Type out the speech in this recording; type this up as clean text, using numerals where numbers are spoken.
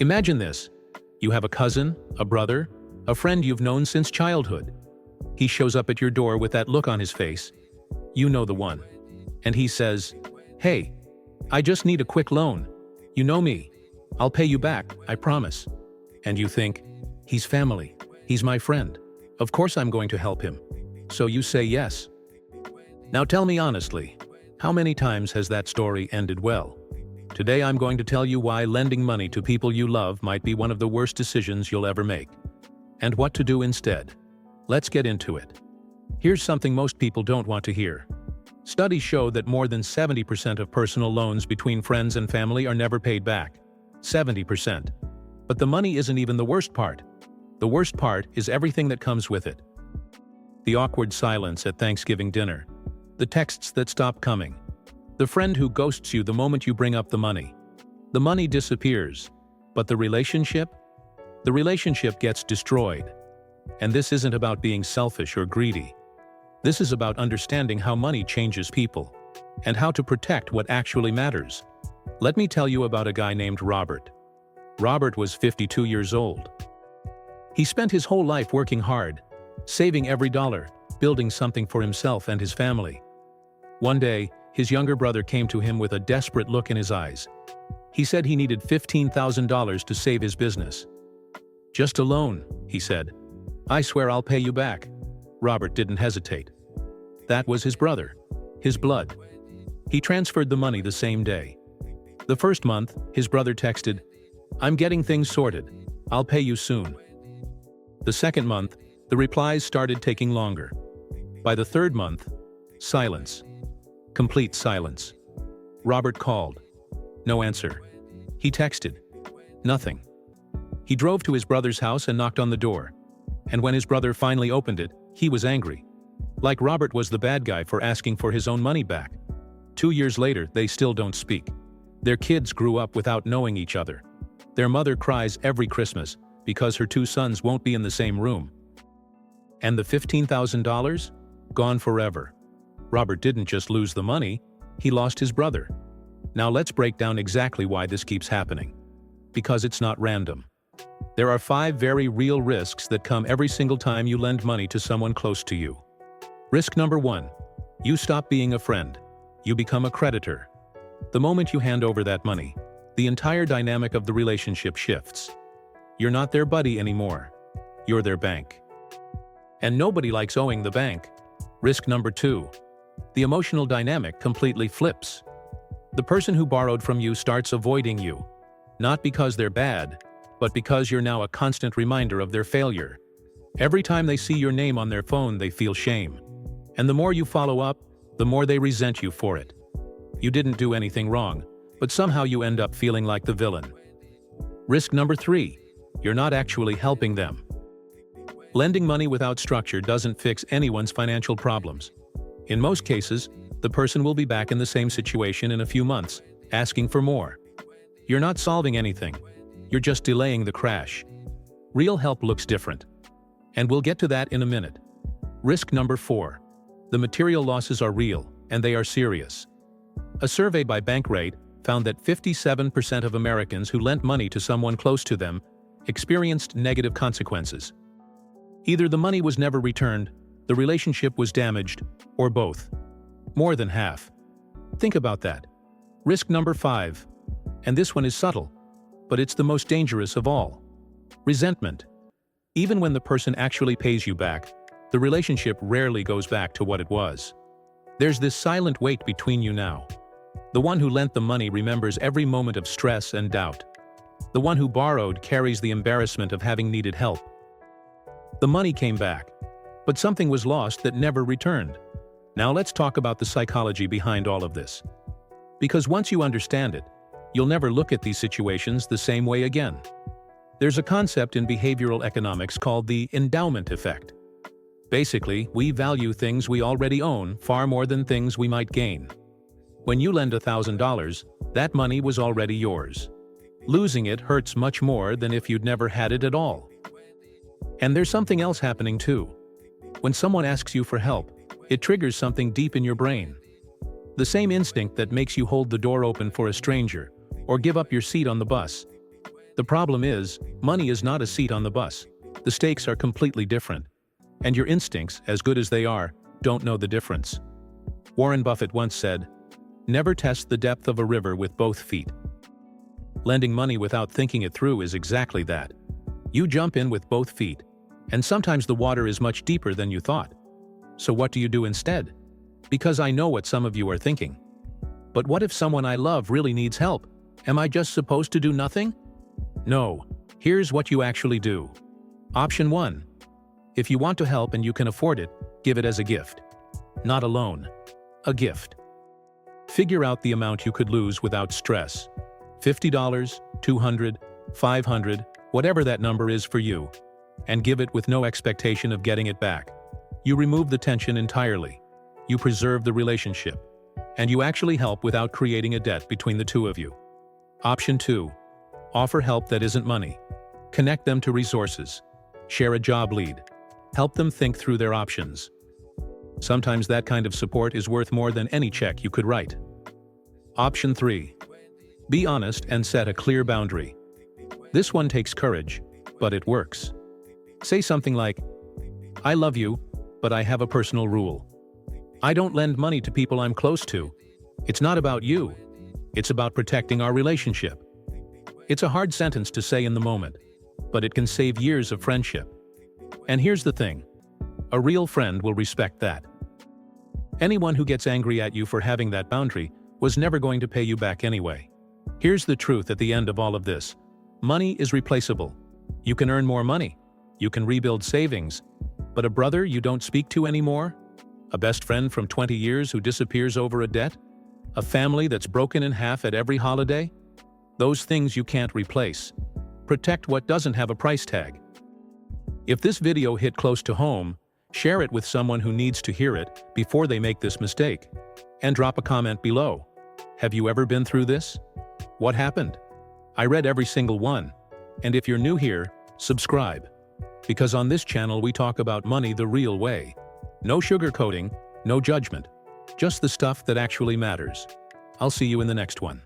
Imagine this. You have a cousin, a brother, a friend you've known since childhood. He shows up at your door with that look on his face. You know the one. And he says, "Hey, I just need a quick loan. You know me. I'll pay you back, I promise." And you think, he's family. He's my friend. Of course I'm going to help him. So you say yes. Now tell me honestly, how many times has that story ended well? Today I'm going to tell you why lending money to people you love might be one of the worst decisions you'll ever make. And what to do instead. Let's get into it. Here's something most people don't want to hear. Studies show that more than 70% of personal loans between friends and family are never paid back. 70%. But the money isn't even the worst part. The worst part is everything that comes with it. The awkward silence at Thanksgiving dinner. The texts that stop coming. The friend who ghosts you the moment you bring up the money. The money disappears. But the relationship? The relationship gets destroyed. And this isn't about being selfish or greedy. This is about understanding how money changes people, and how to protect what actually matters. Let me tell you about a guy named Robert. Robert was 52 years old. He spent his whole life working hard, saving every dollar, building something for himself and his family. One day, his younger brother came to him with a desperate look in his eyes. He said he needed $15,000 to save his business. "Just a loan," he said. "I swear I'll pay you back." Robert didn't hesitate. That was his brother, his blood. He transferred the money the same day. The first month, his brother texted, "I'm getting things sorted. I'll pay you soon." The second month, the replies started taking longer. By the third month, silence. Complete silence. Robert called. No answer. He texted. Nothing. He drove to his brother's house and knocked on the door. And when his brother finally opened it, he was angry. Like Robert was the bad guy for asking for his own money back. 2 years later, they still don't speak. Their kids grew up without knowing each other. Their mother cries every Christmas because her 2 sons won't be in the same room. And the $15,000? Gone forever. Robert didn't just lose the money, he lost his brother. Now let's break down exactly why this keeps happening. Because it's not random. There are 5 very real risks that come every single time you lend money to someone close to you. Risk number 1. You stop being a friend. You become a creditor. The moment you hand over that money, the entire dynamic of the relationship shifts. You're not their buddy anymore. You're their bank. And nobody likes owing the bank. Risk number 2. The emotional dynamic completely flips. The person who borrowed from you starts avoiding you. Not because they're bad, but because you're now a constant reminder of their failure. Every time they see your name on their phone, they feel shame. And the more you follow up, the more they resent you for it. You didn't do anything wrong, but somehow you end up feeling like the villain. Risk number 3. You're not actually helping them. Lending money without structure doesn't fix anyone's financial problems. In most cases, the person will be back in the same situation in a few months, asking for more. You're not solving anything. You're just delaying the crash. Real help looks different. And we'll get to that in a minute. Risk number 4. The material losses are real, and they are serious. A survey by Bankrate found that 57% of Americans who lent money to someone close to them experienced negative consequences. Either the money was never returned, the relationship was damaged, or both. More than half. Think about that. Risk number 5. And this one is subtle, but it's the most dangerous of all. Resentment. Even when the person actually pays you back, the relationship rarely goes back to what it was. There's this silent weight between you now. The one who lent the money remembers every moment of stress and doubt. The one who borrowed carries the embarrassment of having needed help. The money came back, but something was lost that never returned. Now let's talk about the psychology behind all of this. Because once you understand it, you'll never look at these situations the same way again. There's a concept in behavioral economics called the endowment effect. Basically, we value things we already own far more than things we might gain. When you lend $1,000, that money was already yours. Losing it hurts much more than if you'd never had it at all. And there's something else happening too. When someone asks you for help, it triggers something deep in your brain. The same instinct that makes you hold the door open for a stranger or give up your seat on the bus. The problem is, money is not a seat on the bus. The stakes are completely different. And your instincts, as good as they are, don't know the difference. Warren Buffett once said, "Never test the depth of a river with both feet." Lending money without thinking it through is exactly that. You jump in with both feet, and sometimes the water is much deeper than you thought. So what do you do instead? Because I know what some of you are thinking. But what if someone I love really needs help? Am I just supposed to do nothing? No. Here's what you actually do. Option 1. If you want to help and you can afford it, give it as a gift. Not a loan. A gift. Figure out the amount you could lose without stress. $50, $200, $500, whatever that number is for you. And give it with no expectation of getting it back. You remove the tension entirely. You preserve the relationship. And you actually help without creating a debt between the two of you. Option 2. Offer help that isn't money. Connect them to resources. Share a job lead. Help them think through their options. Sometimes that kind of support is worth more than any check you could write. Option 3. Be honest and set a clear boundary. This one takes courage, but it works. Say something like, "I love you, but I have a personal rule. I don't lend money to people I'm close to. It's not about you. It's about protecting our relationship." It's a hard sentence to say in the moment, but it can save years of friendship. And here's the thing. A real friend will respect that. Anyone who gets angry at you for having that boundary was never going to pay you back anyway. Here's the truth at the end of all of this. Money is replaceable. You can earn more money. You can rebuild savings. But a brother you don't speak to anymore? A best friend from 20 years who disappears over a debt? A family that's broken in half at every holiday? Those things you can't replace. Protect what doesn't have a price tag. If this video hit close to home, share it with someone who needs to hear it before they make this mistake. And drop a comment below. Have you ever been through this? What happened? I read every single one. And if you're new here, subscribe. Because on this channel we talk about money the real way. No sugarcoating, no judgment. Just the stuff that actually matters. I'll see you in the next one.